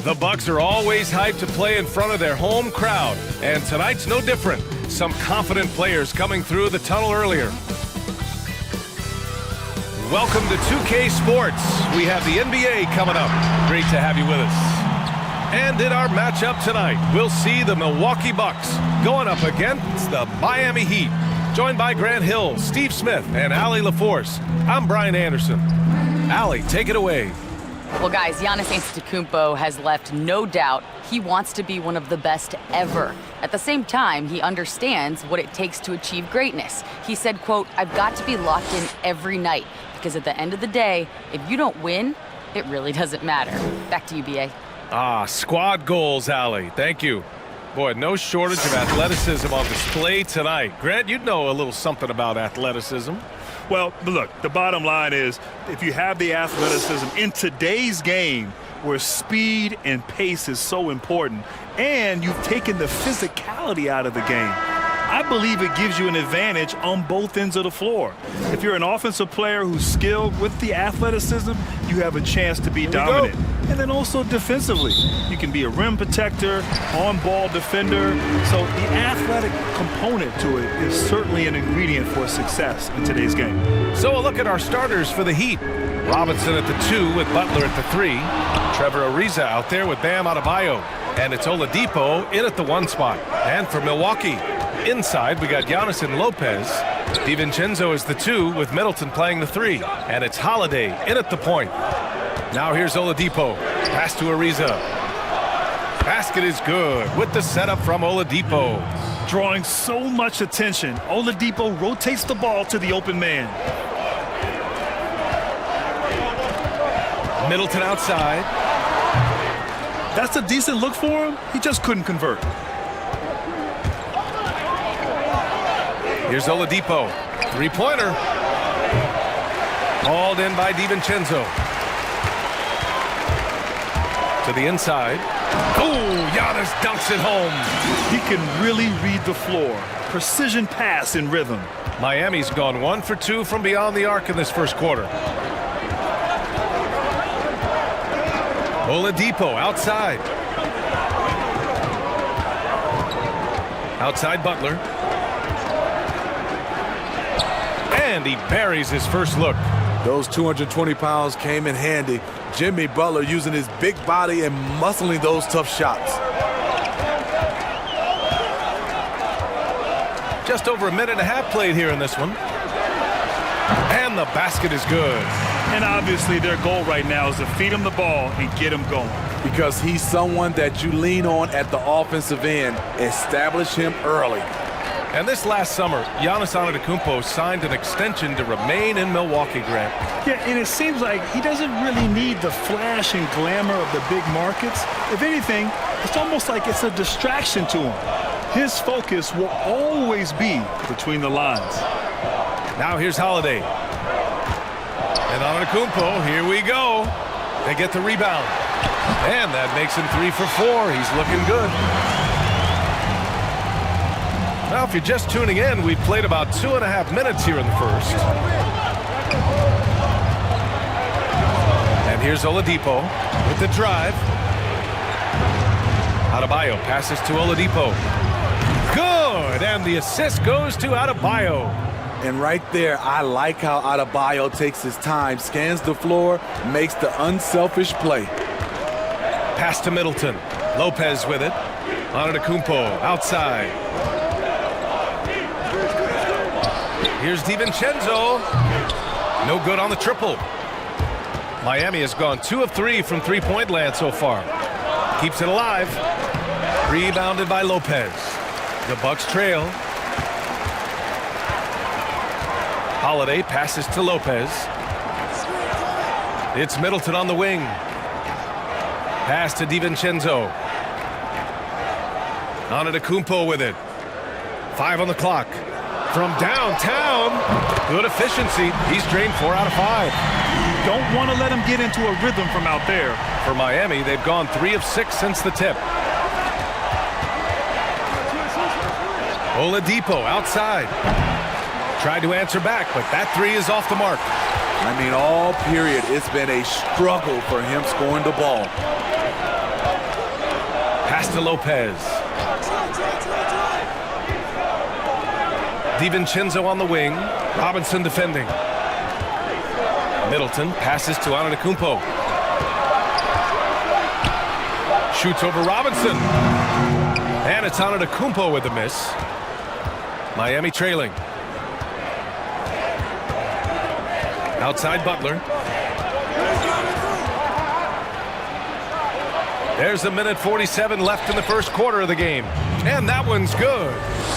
The Bucks are always hyped to play in front of their home crowd, and tonight's no different. Some confident players coming through the tunnel earlier. Welcome to 2K Sports. We have the NBA coming up. Great to have you with us. And in our matchup tonight, we'll see the Milwaukee Bucks going up against the Miami Heat. Joined by Grant Hill, Steve Smith, and Allie LaForce. I'm Brian Anderson. Allie, take it away. Well, guys, Giannis Antetokounmpo has left no doubt he wants to be one of the best ever. At the same time, he understands what it takes to achieve greatness. He said, quote, "I've got to be locked in every night because at the end of the day, if you don't win, it really doesn't matter." Back to you, B.A. Squad goals, Allie. Thank you. Boy, no shortage of athleticism on display tonight. Grant, you'd know a little something about athleticism. Well, look, the bottom line is if you have the athleticism in today's game where speed and pace is so important and you've taken the physicality out of the game, I believe it gives you an advantage on both ends of the floor. If you're an offensive player who's skilled with the athleticism, you have a chance to be dominant. And then also defensively, you can be a rim protector, on-ball defender. So the athletic component to it is certainly an ingredient for success in today's game. So a look at our starters for the Heat. Robinson at the 2 with Butler at the 3. Trevor Ariza out there with Bam Adebayo. And it's Oladipo in at the 1 spot. And for Milwaukee, inside we got Giannis and Lopez. DiVincenzo is the 2 with Middleton playing the 3. And it's Holiday in at the point. Now here's Oladipo. Pass to Ariza. Basket is good with the setup from Oladipo. Drawing so much attention, Oladipo rotates the ball to the open man. Middleton outside. That's a decent look for him. He just couldn't convert. Here's Oladipo. Three-pointer. Hauled in by DiVincenzo. To the inside. Oh, Giannis dunks it home. He can really read the floor. Precision pass in rhythm. Miami's gone 1 for 2 from beyond the arc in this first quarter. Oladipo outside. Outside Butler. And he buries his first look. Those 220 pounds came in handy. Jimmy Butler using his big body and muscling those tough shots. Just over a minute and a half played here in this one. And the basket is good. And obviously their goal right now is to feed him the ball and get him going. Because he's someone that you lean on at the offensive end. Establish him early. And this last summer, Giannis Antetokounmpo signed an extension to remain in Milwaukee, Grant. Yeah, and it seems like he doesn't really need the flash and glamour of the big markets. If anything, it's almost like it's a distraction to him. His focus will always be between the lines. Now here's Holiday. And Antetokounmpo, here we go. They get the rebound. And that makes him 3 for 4. He's looking good. Now, if you're just tuning in, we've played about 2.5 minutes here in the first. And here's Oladipo with the drive. Adebayo passes to Oladipo. Good, and the assist goes to Adebayo. And right there, I like how Adebayo takes his time, scans the floor, makes the unselfish play. Pass to Middleton. Lopez with it. Antetokounmpo outside. Here's DiVincenzo. No good on the triple. Miami has gone 2 of 3 from three-point land so far. Keeps it alive. Rebounded by Lopez. The Bucks trail. Holiday passes to Lopez. It's Middleton on the wing. Pass to DiVincenzo. Antetokounmpo with it. 5 on the clock. From downtown, good efficiency. He's drained 4 out of 5. Don't want to let him get into a rhythm from out there. For Miami, they've gone 3 of 6 since the tip. Oladipo outside. Tried to answer back, but that 3 is off the mark. I mean, all period, it's been a struggle for him scoring the ball. to Lopez. DiVincenzo on the wing. Robinson defending. Middleton passes to Antetokounmpo. Shoots over Robinson. And it's Antetokounmpo with the miss. Miami trailing. Outside Butler. There's 1:47 left in the first quarter of the game. And that one's good.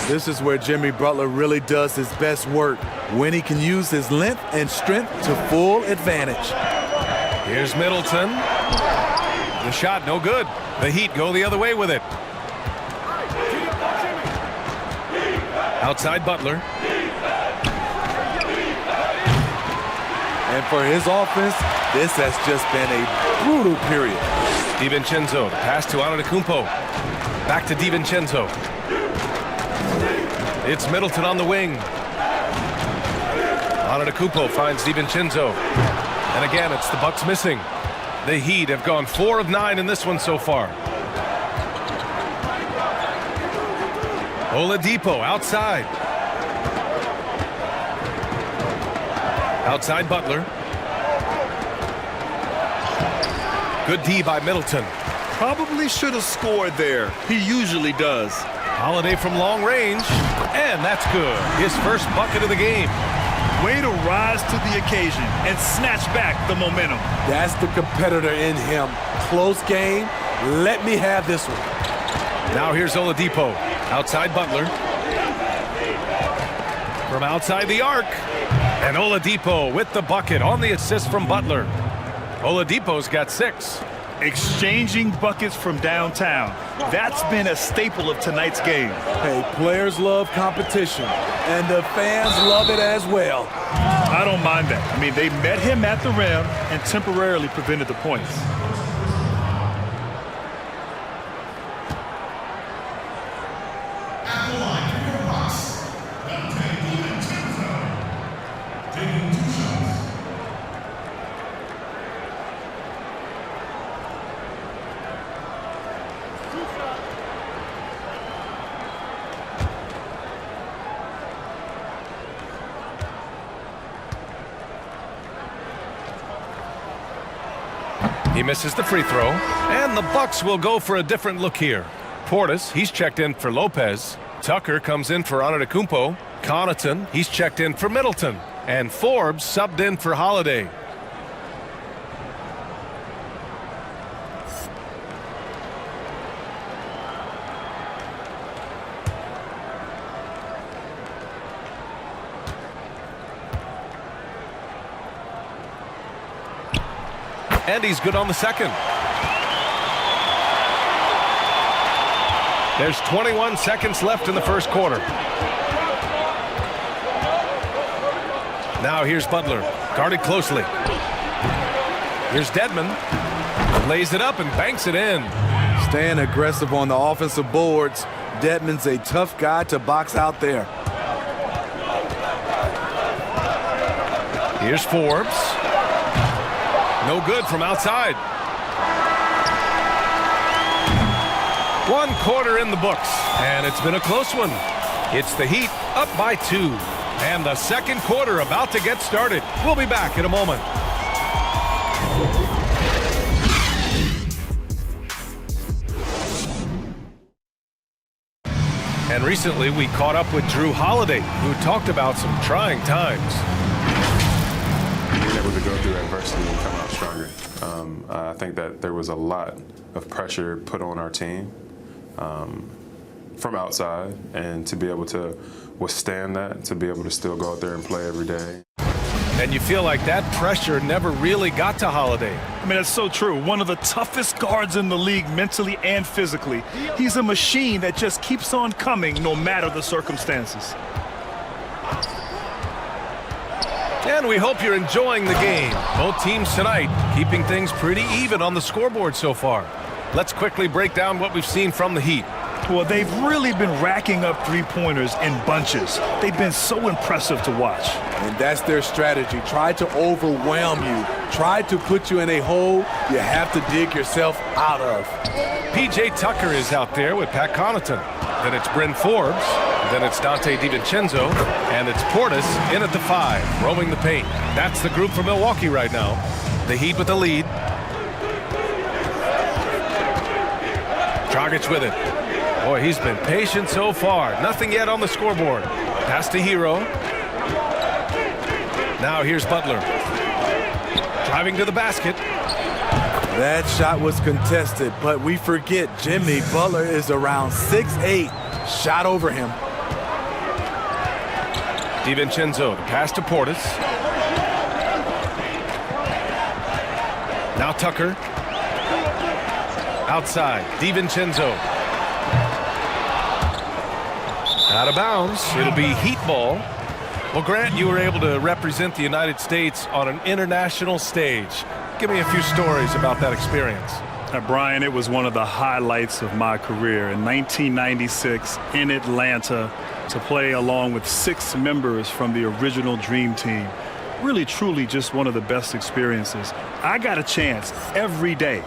This is where Jimmy Butler really does his best work, when he can use his length and strength to full advantage. Here's Middleton. The shot no good. The Heat go the other way with it. Outside Butler. And for his offense, this has just been a brutal period. DiVincenzo, the pass to Antetokounmpo. Back to DiVincenzo. It's Middleton on the wing. Antetokounmpo finds DiVincenzo. And again, it's the Bucks missing. The Heat have gone 4 of 9 in this one so far. Oladipo outside. Outside Butler. Good D by Middleton. Probably should have scored there. He usually does. Holiday from long range. And that's good. His first bucket of the game. Way to rise to the occasion and snatch back the momentum. That's the competitor in him. Close game. Let me have this one. Now here's Oladipo. Outside Butler. From outside the arc. And Oladipo with the bucket on the assist from Butler. Oladipo's got 6. Exchanging buckets from downtown. That's been a staple of tonight's game. Hey, players love competition, and the fans love it as well. I don't mind that. I mean, they met him at the rim and temporarily prevented the points. He misses the free throw, and the Bucks will go for a different look here. Portis, he's checked in for Lopez. Tucker comes in for Antetokounmpo. Connaughton, he's checked in for Middleton. And Forbes subbed in for Holiday. And he's good on the second. There's 21 seconds left in the first quarter. Now here's Butler, guarded closely. Here's Dedmon, lays it up and banks it in. Staying aggressive on the offensive boards. Dedmon's a tough guy to box out there. Here's Forbes. No good from outside. 1 quarter in the books, and it's been a close one. It's the Heat up by 2, and the second quarter about to get started. We'll be back in a moment. And recently we caught up with Drew Holiday, who talked about some trying times. Being able to go through adversity and come out stronger. I think that there was a lot of pressure put on our team from outside, and to be able to withstand that, to be able to still go out there and play every day. And you feel like that pressure never really got to Holiday. I mean, that's so true. One of the toughest guards in the league mentally and physically. He's a machine that just keeps on coming no matter the circumstances. And we hope you're enjoying the game. Both teams tonight keeping things pretty even on the scoreboard so far. Let's quickly break down what we've seen from the Heat. Well, they've really been racking up three-pointers in bunches. They've been so impressive to watch. And that's their strategy. Try to overwhelm you try to put you in a hole you have to dig yourself out of. P.J. Tucker is out there with Pat Connaughton. Then it's Bryn Forbes. Then it's Dante DiVincenzo. And it's Portis in at the 5, roaming the paint. That's the group for Milwaukee right now. The Heat with the lead. Dragic with it. Boy, he's been patient so far. Nothing yet on the scoreboard. Pass to Hero. Now here's Butler. Driving to the basket. That shot was contested, but we forget Jimmy Butler is around 6'8". Shot over him. DiVincenzo, the pass to Portis. Now Tucker. Outside, DiVincenzo. Out of bounds. It'll be Heat ball. Well, Grant, you were able to represent the United States on an international stage. Give me a few stories about that experience. Brian, it was one of the highlights of my career. In 1996 in Atlanta, to play along with 6 members from the original Dream Team. Really, truly just one of the best experiences. I got a chance every day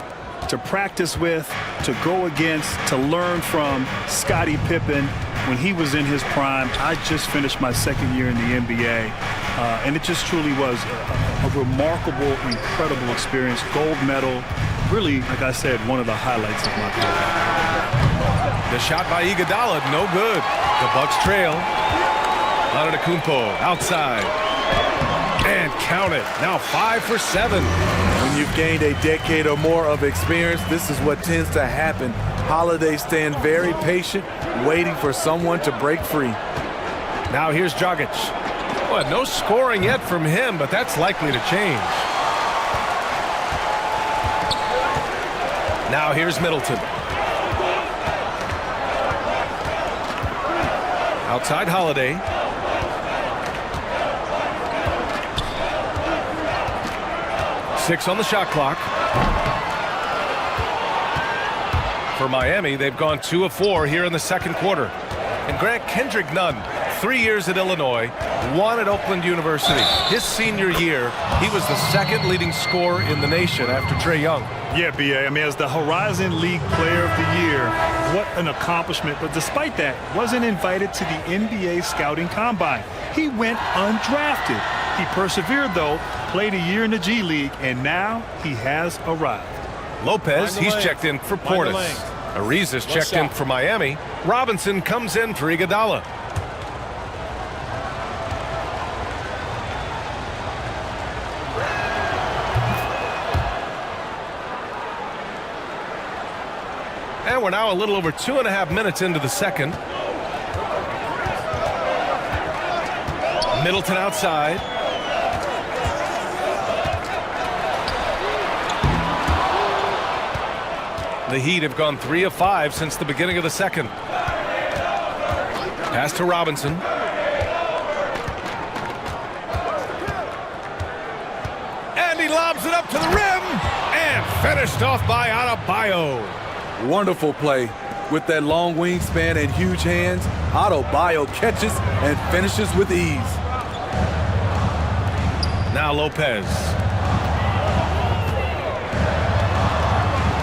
to practice with, to go against, to learn from Scottie Pippen when he was in his prime. I just finished my 2nd year in the NBA, and it just truly was a remarkable, incredible experience. Gold medal, really, like I said, one of the highlights of my career. The shot by Iguodala, no good. The Bucks trail. Antetokounmpo outside. And count it. Now 5 for 7. When you've gained a decade or more of experience, this is what tends to happen. Holiday stand very patient, waiting for someone to break free. Now here's Dragic. Well, no scoring yet from him, but that's likely to change. Now here's Middleton. Outside Holiday. Six on the shot clock. For Miami, they've gone 2 of 4 here in the 2nd quarter. And Grant, Kendrick Nunn, 3 years at Illinois, 1 at Oakland University. His senior year, he was the 2nd leading scorer in the nation after Trae Young. Yeah, B.A. I mean, as the Horizon League Player of the Year, what an accomplishment. But despite that, wasn't invited to the NBA Scouting Combine. He went undrafted. He persevered, though, played a year in the G League, and now he has arrived. Lopez, he's checked in for Portis. Ariza's checked in for Miami. Robinson comes in for Iguodala. And we're now a little over 2.5 minutes into the 2nd. Middleton outside. The Heat have gone 3 of 5 since the beginning of the 2nd. Pass to Robinson. And he lobs it up to the rim. And finished off by Adebayo. Wonderful play. With that long wingspan and huge hands, Adebayo catches and finishes with ease. Now Lopez.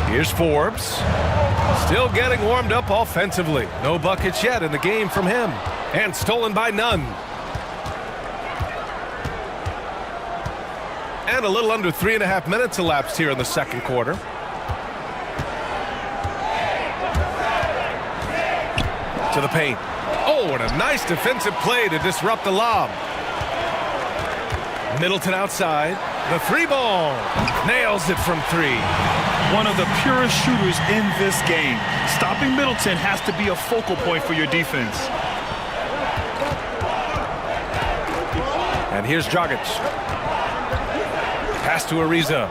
Here's Forbes. Still getting warmed up offensively. No buckets yet in the game from him. And stolen by Nunn. And a little under 3.5 minutes elapsed here in the 2nd quarter. To the paint. Oh, and a nice defensive play to disrupt the lob. Middleton outside. The 3-ball. Nails it from 3. One of the purest shooters in this game. Stopping Middleton has to be a focal point for your defense. And here's Dragic. Pass to Ariza.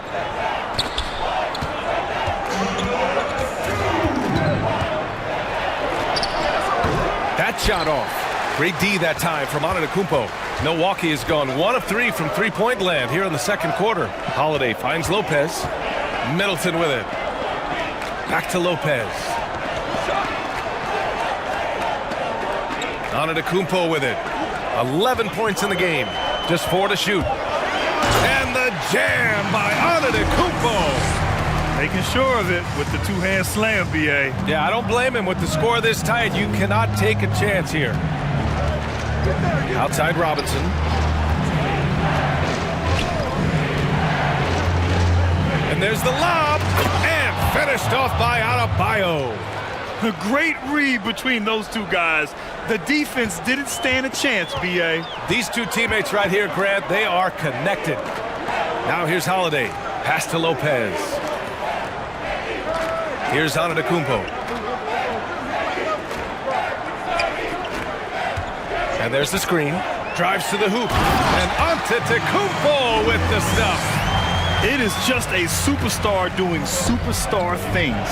That shot off. Great D that time from Antetokounmpo. Milwaukee has gone 1 of 3 from three-point land here in the 2nd quarter. Holiday finds Lopez. Middleton with it. Back to Lopez. Antetokounmpo with it. 11 points in the game. Just 4 to shoot. And the the jam by Antetokounmpo. Making sure of it with the two-hand slam, B.A. Yeah, I don't blame him. With the score this tight, you cannot take a chance here. Outside Robinson. And there's the lob. And finished off by Adebayo. A great read between those two guys. The defense didn't stand a chance, B.A. These two teammates right here, Grant, they are connected. Now here's Holiday. Pass to Lopez. Here's Antetokounmpo. And there's the screen. Drives to the hoop. And Antetokounmpo with the stuff. It is just a superstar doing superstar things.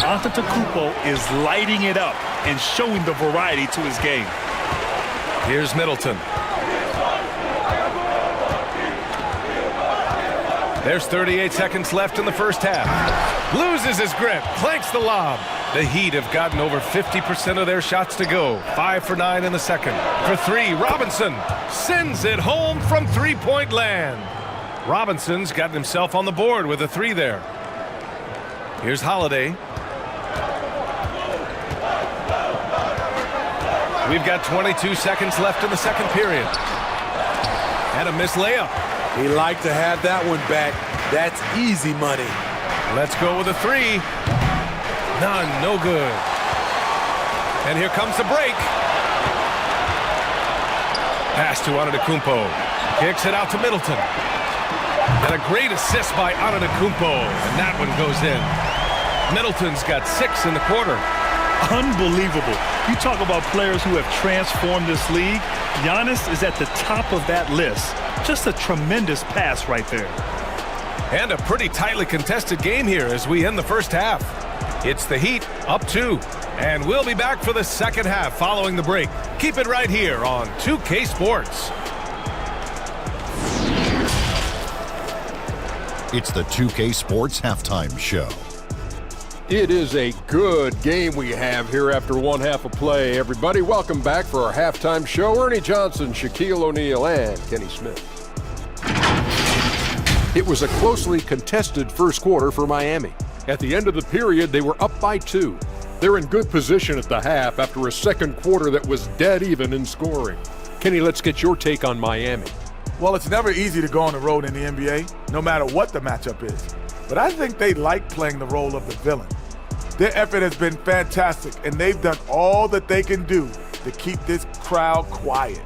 Antetokounmpo is lighting it up and showing the variety to his game. Here's Middleton. There's 38 seconds left in the first half. Loses his grip, clanks the lob. The Heat have gotten over 50% of their shots to go. 5 for 9 in the second. For 3, Robinson sends it home from three-point land. Robinson's gotten himself on the board with a 3 there. Here's Holiday. We've got 22 seconds left in the second period. And a missed layup. He liked to have that one back. That's easy money. Let's go with a 3. None, no good. And here comes the break. Pass to Antetokounmpo. Kicks it out to Middleton. And a great assist by Antetokounmpo. And that one goes in. Middleton's got 6 in the quarter. Unbelievable. You talk about players who have transformed this league. Giannis is at the top of that list. Just a tremendous pass right there. And a pretty tightly contested game here as we end the first half. It's the Heat up 2. And we'll be back for the second half following the break. Keep it right here on 2K Sports. It's the 2K Sports Halftime Show. It is a good game we have here after one half of play. Everybody, welcome back for our halftime show. Ernie Johnson, Shaquille O'Neal, and Kenny Smith. It was a closely contested first quarter for Miami. At the end of the period, they were up by 2. They're in good position at the half after a second quarter that was dead even in scoring. Kenny, let's get your take on Miami. Well, it's never easy to go on the road in the NBA, no matter what the matchup is. But I think they like playing the role of the villain. Their effort has been fantastic, and they've done all that they can do to keep this crowd quiet.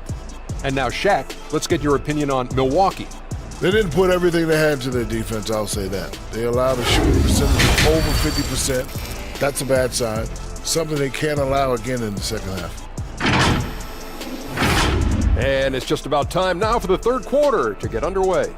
And now, Shaq, let's get your opinion on Milwaukee. They didn't put everything they had into their defense, I'll say that. They allowed a shooting percentage of over 50%. That's a bad sign. Something they can't allow again in the second half. And it's just about time now for the third quarter to get underway.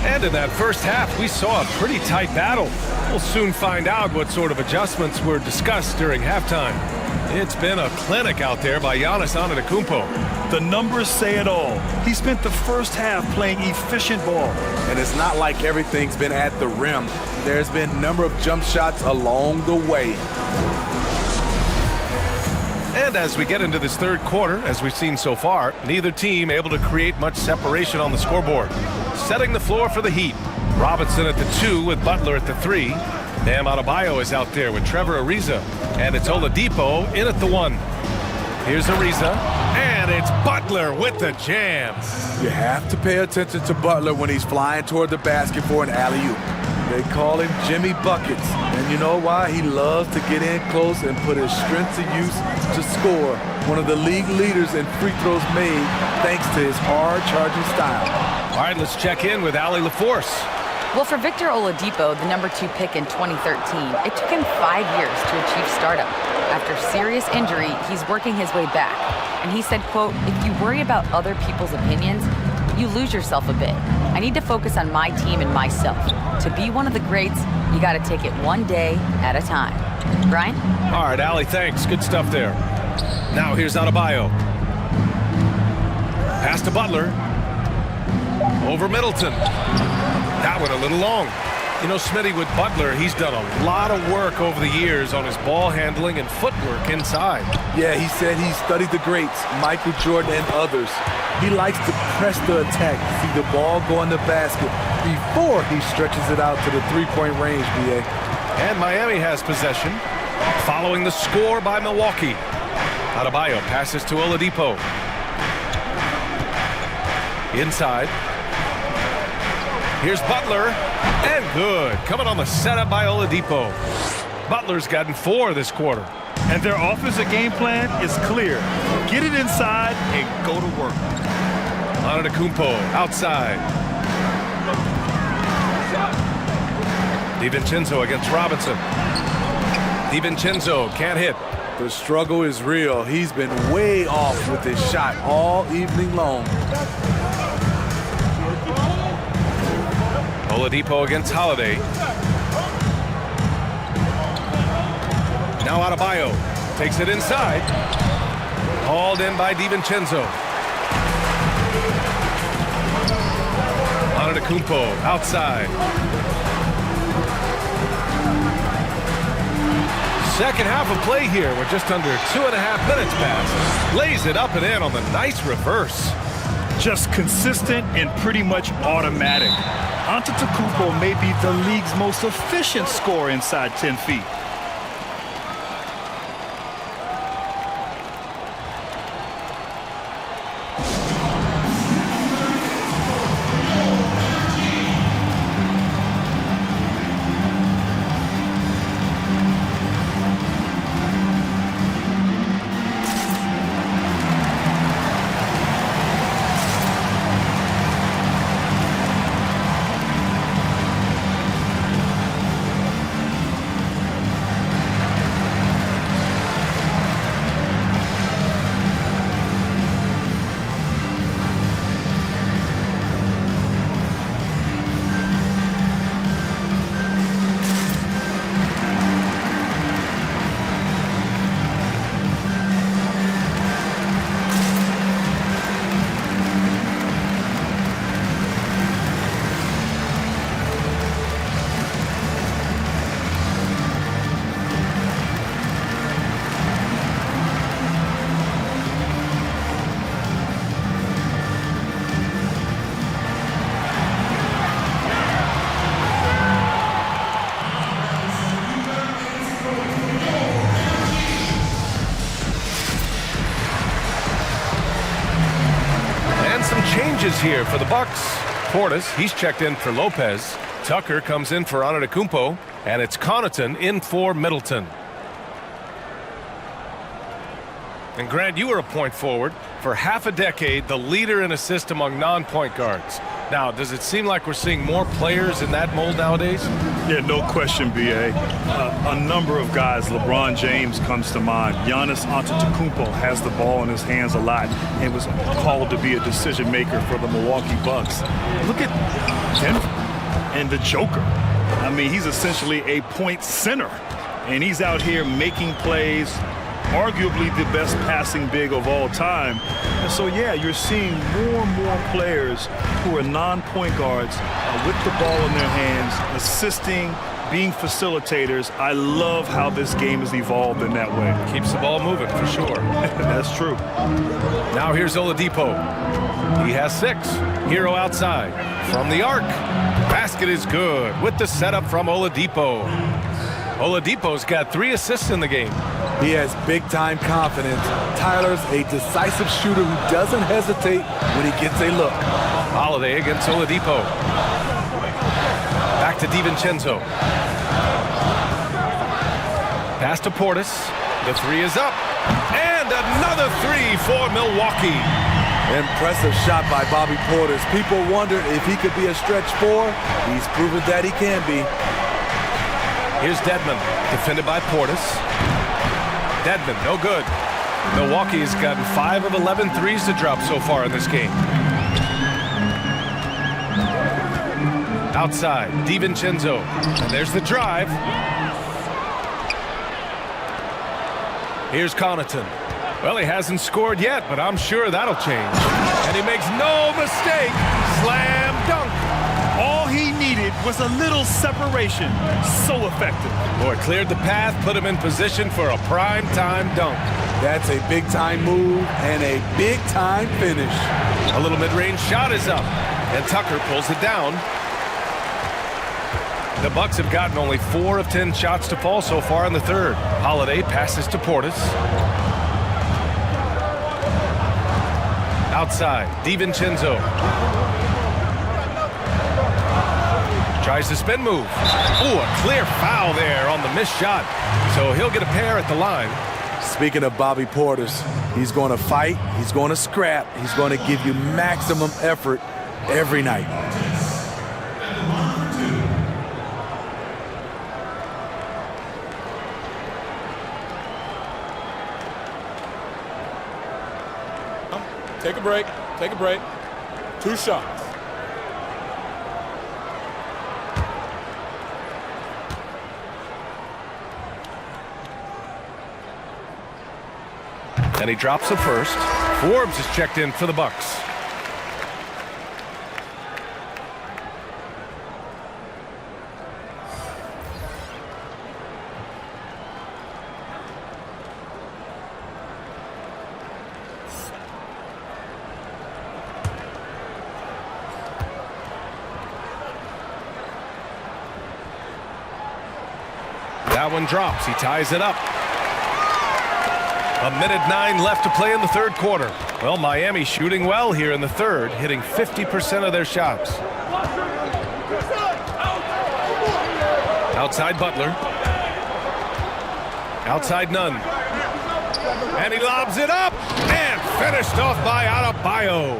And in that first half, we saw a pretty tight battle. We'll soon find out what sort of adjustments were discussed during halftime. It's been a clinic out there by Giannis Antetokounmpo. The numbers say it all. He spent the first half playing efficient ball. And it's not like everything's been at the rim. There's been a number of jump shots along the way. And as we get into this third quarter, as we've seen so far, neither team able to create much separation on the scoreboard. Setting the floor for the Heat. Robinson at the 2 with Butler at the 3. Bam Adebayo is out there with Trevor Ariza. And it's Oladipo in at the 1. Here's Ariza. And it's Butler with the jam. You have to pay attention to Butler when he's flying toward the basket for an alley-oop. They call him Jimmy Buckets. And you know why? He loves to get in close and put his strength to use to score. One of the league leaders in free throws made thanks to his hard-charging style. All right, let's check in with Allie LaForce. Well, for Victor Oladipo, the number 2 pick in 2013, it took him 5 years to achieve stardom. After serious injury, he's working his way back. And he said, quote, "If you worry about other people's opinions, you lose yourself a bit. I need to focus on my team and myself. To be one of the greats, you got to take it one day at a time." Brian? All right, Allie, thanks. Good stuff there. Now here's Adebayo. Pass to Butler. Over Middleton. That one a little long. You know, Smitty, with Butler, he's done a lot of work over the years on his ball handling and footwork inside. Yeah, he said he studied the greats, Michael Jordan and others. He likes to press the attack, see the ball go in the basket before he stretches it out to the three-point range, B.A. And Miami has possession, following the score by Milwaukee. Adebayo passes to Oladipo. Inside. Here's Butler, and good. Coming on the setup by Oladipo. Butler's gotten 4 this quarter. And their offensive game plan is clear. Get it inside and go to work. Antetokounmpo outside. DiVincenzo against Robinson. DiVincenzo can't hit. The struggle is real. He's been way off with his shot all evening long. Oladipo against Holiday. Now Adebayo takes it inside. Hauled in by DiVincenzo. Antetokounmpo outside. Second half of play here. We're just under 2.5 minutes past. Lays it up and in on the nice reverse. Just consistent and pretty much automatic. Antetokounmpo may be the league's most efficient scorer inside 10 feet. Changes here for the Bucks. Portis, he's checked in for Lopez. Tucker comes in for Antetokounmpo, and it's Connaughton in for Middleton. And Grant, you were a point forward. For half a decade, the leader in assists among non-point guards. Now, does it seem like we're seeing more players in that mold nowadays? Yeah, no question, B.A. A number of guys, LeBron James comes to mind. Giannis Antetokounmpo has the ball in his hands a lot and was called to be a decision maker for the Milwaukee Bucks. Look at Denver and the Joker. I mean, he's essentially a point center, and he's out here making plays, arguably the best passing big of all time. And so, yeah, you're seeing more and more players who are non-point guards with the ball in their hands, assisting, being facilitators. I love how this game has evolved in that way. Keeps the ball moving, for sure. That's true. Now here's Oladipo. He has 6. Hero outside. From the arc. Basket is good with the setup from Oladipo. Oladipo's got 3 assists in the game. He has big-time confidence. Tyler's a decisive shooter who doesn't hesitate when he gets a look. Holiday against Oladipo. Back to DiVincenzo. Pass to Portis. The 3 is up. And another 3 for Milwaukee. Impressive shot by Bobby Portis. People wondered if he could be a stretch 4. He's proven that he can be. Here's Dedmon, defended by Portis. Dedmon, no good. Milwaukee has gotten 5 of 11 threes to drop so far in this game. Outside, DiVincenzo. And there's the drive. Here's Connaughton. Well, he hasn't scored yet, but I'm sure that'll change. And he makes no mistake. Slam dunk. All he needed was a little separation. So effective. Boy, cleared the path, put him in position for a prime-time dunk. That's a big-time move and a big-time finish. A little mid-range shot is up, and Tucker pulls it down. The Bucks have gotten only 4 of 10 shots to fall so far in the third. Holiday passes to Portis. Outside, DiVincenzo. Tries the spin move. Ooh, a clear foul there on the missed shot. So he'll get a pair at the line. Speaking of Bobby Portis, he's going to fight, he's going to scrap, he's going to give you maximum effort every night. Take a break. Take a break. 2 shots. And he drops the first. Forbes is checked in for the Bucks. That one drops. He ties it up. 1:09 left to play in the third quarter. Well, Miami shooting well here in the third, hitting 50% of their shots. Outside Butler. Outside Nunn. And he lobs it up and finished off by Adebayo.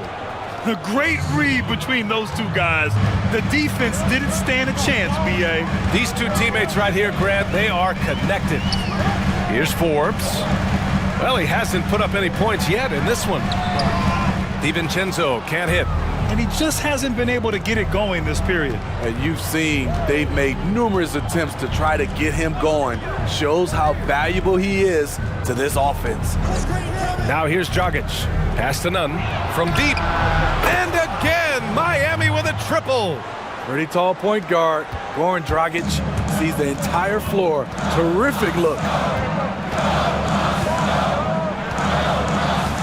A great read between those two guys. The defense didn't stand a chance, B.A. These two teammates right here, Grant, they are connected. Here's Forbes. Well, he hasn't put up any points yet in this one. DiVincenzo can't hit. And he just hasn't been able to get it going this period. And you've seen they've made numerous attempts to try to get him going. Shows how valuable he is to this offense. Now here's Dragic. Pass to Nunn from deep. And again, Miami with a triple. Pretty tall point guard. Goran Dragic sees the entire floor. Terrific look.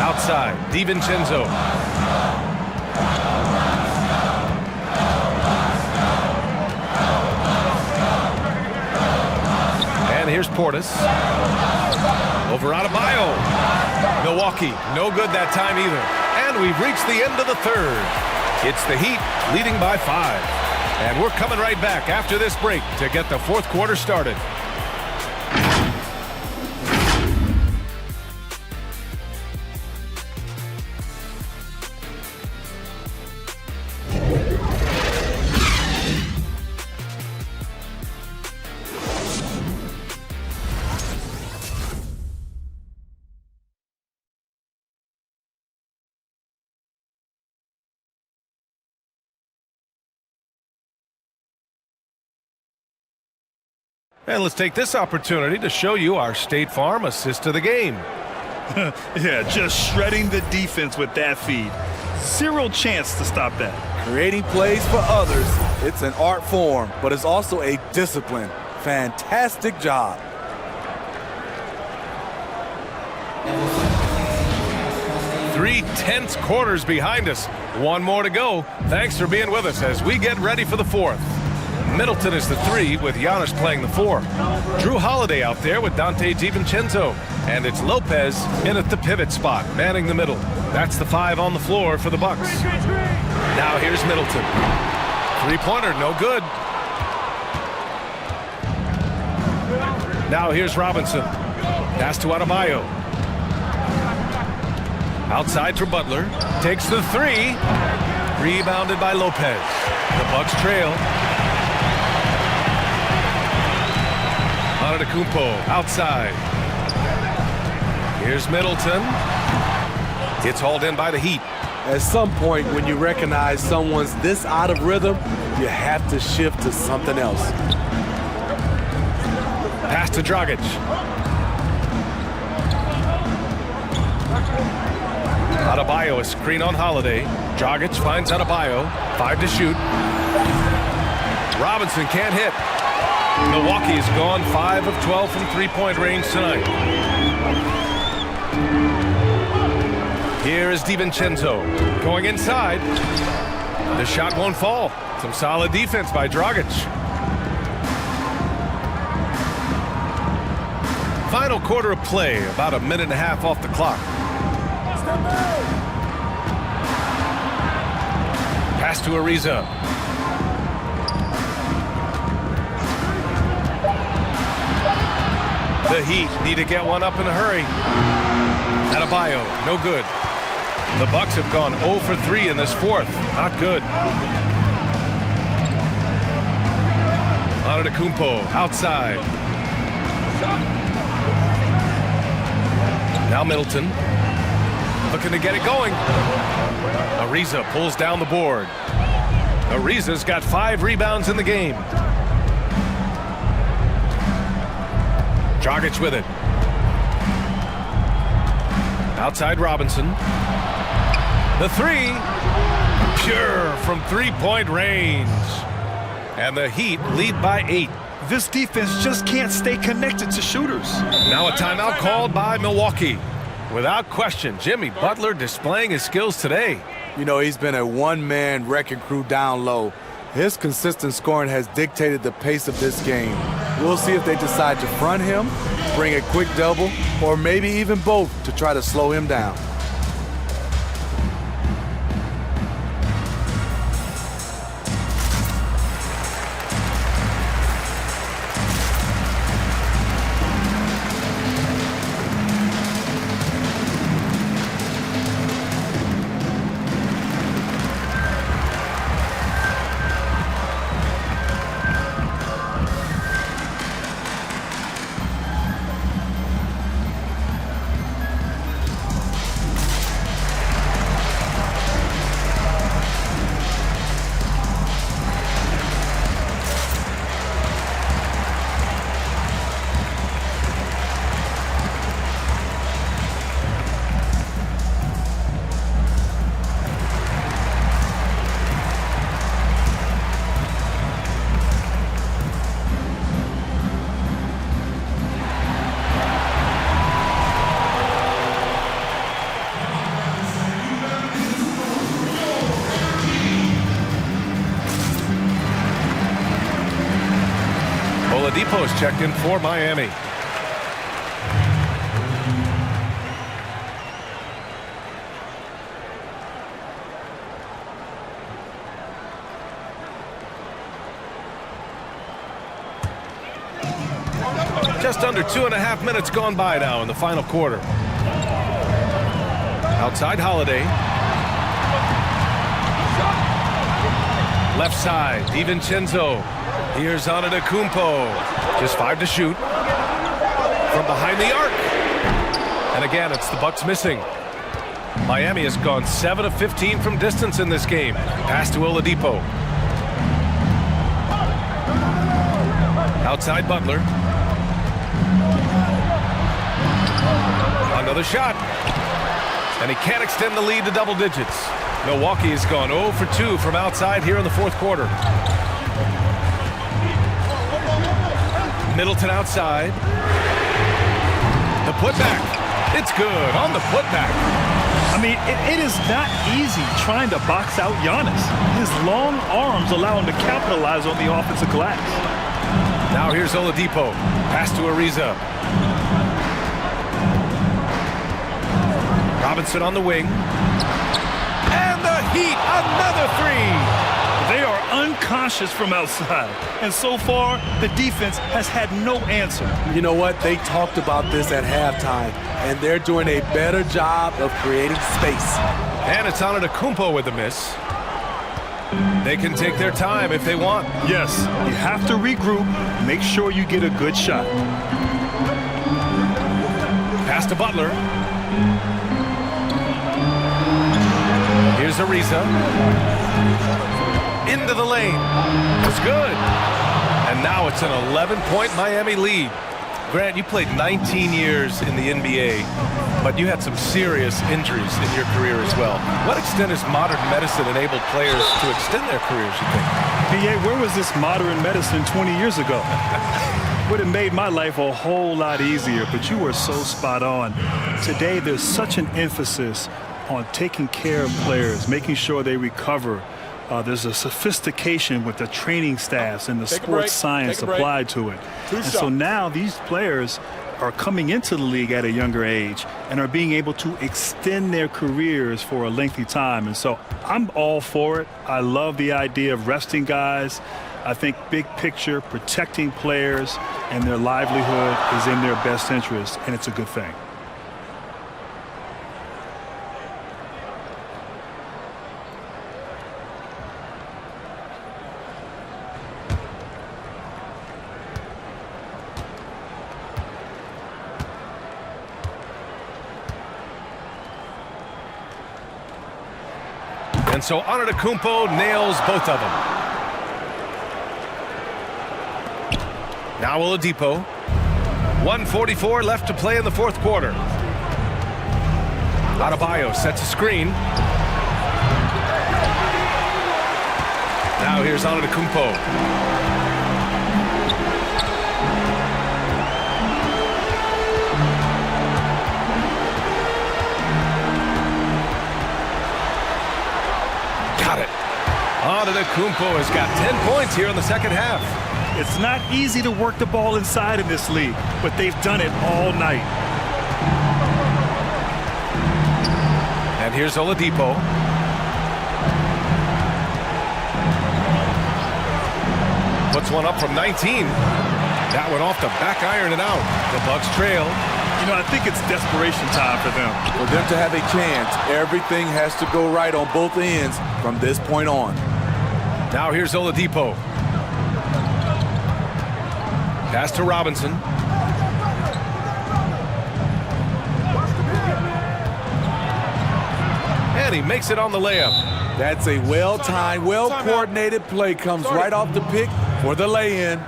Outside, DiVincenzo. And here's Portis. Over Adebayo. Milwaukee, no good that time either. And we've reached the end of the third. It's the Heat leading by 5. And we're coming right back after this break to get the fourth quarter started. And let's take this opportunity to show you our State Farm assist of the game. Yeah, just shredding the defense with that feed. Zero chance to stop that. Creating plays for others, it's an art form, but it's also a discipline. Fantastic job. Three tense quarters behind us. One more to go. Thanks for being with us as we get ready for the fourth. Middleton is the 3 with Giannis playing the 4. Drew Holiday out there with Dante DiVincenzo. And it's Lopez in at the pivot spot, manning the middle. That's the 5 on the floor for the Bucks. Now here's Middleton. 3-pointer, no good. Now here's Robinson. Pass to Adebayo. Outside for Butler. Takes the 3. Rebounded by Lopez. The Bucks trail. Antetokounmpo outside. Here's Middleton. It's hauled in by the Heat. At some point, when you recognize someone's this out of rhythm, you have to shift to something else. Pass to Dragic. Adebayo, a screen on Holiday. Dragic finds Adebayo. 5 to shoot. Robinson can't hit. Milwaukee has gone 5 of 12 from three-point range tonight. Here is DiVincenzo going inside. The shot won't fall. Some solid defense by Dragic. Final quarter of play, about a minute and a half off the clock. Pass to Ariza. The Heat need to get one up in a hurry. Adebayo, no good. The Bucks have gone 0 for 3 in this fourth. Not good. Antetokounmpo outside. Now Middleton looking to get it going. Ariza pulls down the board. Ariza's got 5 rebounds in the game. Dragic with it. Outside Robinson. The three. Pure from three-point range. And the Heat lead by 8. This defense just can't stay connected to shooters. Now a timeout called by Milwaukee. Without question, Jimmy Butler displaying his skills today. You know, he's been a one-man wrecking crew down low. His consistent scoring has dictated the pace of this game. We'll see if they decide to front him, bring a quick double, or maybe even both to try to slow him down. Oladipo's checked in for Miami. Just under 2.5 minutes gone by now in the final quarter. Outside Holiday. Left side, DiVincenzo. Here's Antetokounmpo. Just 5 to shoot. From behind the arc. And again, it's the Bucks missing. Miami has gone 7 of 15 from distance in this game. Pass to Oladipo. Outside Butler. Another shot. And he can't extend the lead to double digits. Milwaukee has gone 0 for 2 from outside here in the fourth quarter. Middleton outside. The putback. It's good on the putback. I mean, it is not easy trying to box out Giannis. His long arms allow him to capitalize on the offensive glass. Now here's Oladipo. Pass to Ariza. Robinson on the wing. And the Heat, another three. They are unconscious from outside. And so far, the defense has had no answer. You know what? They talked about this at halftime, and they're doing a better job of creating space. And it's Antetokounmpo with the miss. They can take their time if they want. Yes, you have to regroup, make sure you get a good shot. Pass to Butler. Here's Ariza. Into the lane. It's good. And now it's an 11-point Miami lead. Grant, you played 19 years in the NBA. But you had some serious injuries in your career as well. What extent has modern medicine enabled players to extend their careers, you think? PA, where was this modern medicine 20 years ago? Would have made my life a whole lot easier, but you were so spot on. Today, there's such an emphasis on taking care of players, making sure they recover. There's a sophistication with the training staffs and the sports science applied to it. And so now these players are coming into the league at a younger age and are being able to extend their careers for a lengthy time. And so I'm all for it. I love the idea of resting guys. I think big picture, protecting players and their livelihood is in their best interest, and it's a good thing. And so Antetokounmpo nails both of them. Now Oladipo. 1:44 left to play in the fourth quarter. Adebayo sets a screen. Now here's Antetokounmpo. Antetokounmpo has got 10 points here in the second half. It's not easy to work the ball inside in this league, but they've done it all night. And here's Oladipo. Puts one up from 19. That one off the back iron and out. The Bucks trail. You know, I think it's desperation time for them. For them to have a chance, everything has to go right on both ends from this point on. Now here's Oladipo. Pass to Robinson. And he makes it on the layup. That's a well-timed, well-coordinated play. Comes right off the pick for the lay-in.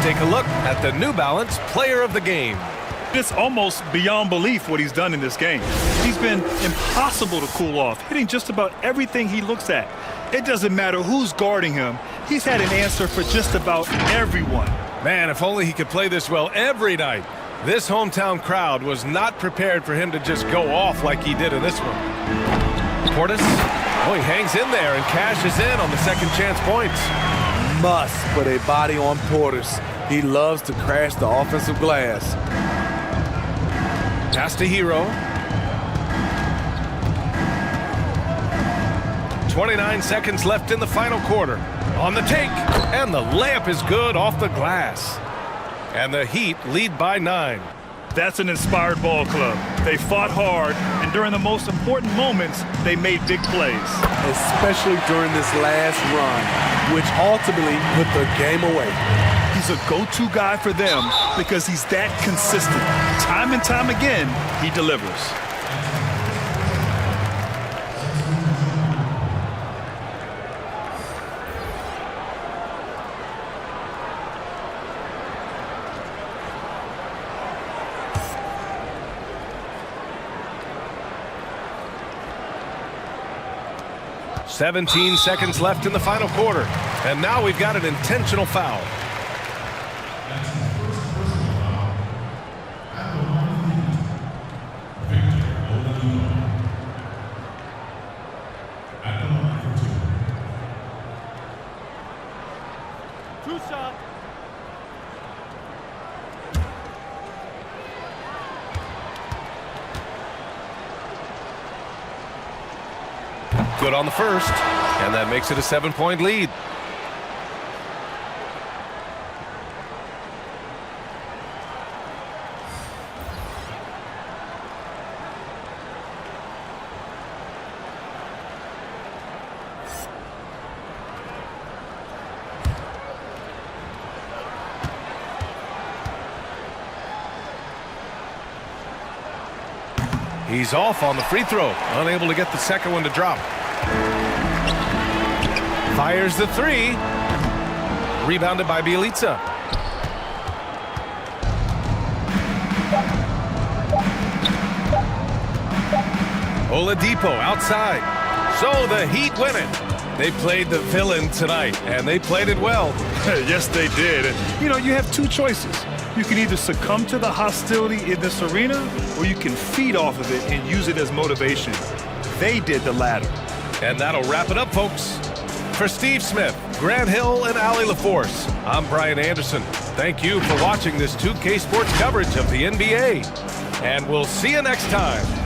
Take a look at the New Balance Player of the Game. It's almost beyond belief what he's done in this game. He's been impossible to cool off, hitting just about everything he looks at. It doesn't matter who's guarding him. He's had an answer for just about everyone. Man, if only he could play this well every night. This hometown crowd was not prepared for him to just go off like he did in this one. Portis, oh, he hangs in there and cashes in on the second chance points. Must put a body on Portis. He loves to crash the offensive glass. Pass to Hero. 29 seconds left in the final quarter. On the take, and the layup is good off the glass. And the Heat lead by 9. That's an inspired ball club. They fought hard, and during the most important moments, they made big plays. Especially during this last run, which ultimately put the game away. He's a go-to guy for them because he's that consistent. Time and time again, he delivers. 17 seconds left in the final quarter. And now we've got an intentional foul. Good on the first, and that makes it a 7-point lead. He's off on the free throw, unable to get the second one to drop. Fires the three. Rebounded by Bielitsa. Oladipo outside. So the Heat win it. They played the villain tonight, and they played it well. Yes, they did. And, you have two choices. You can either succumb to the hostility in this arena, or you can feed off of it and use it as motivation. They did the latter. And that'll wrap it up, folks. For Steve Smith, Grant Hill, and Allie LaForce, I'm Brian Anderson. Thank you for watching this 2K Sports coverage of the NBA. And we'll see you next time.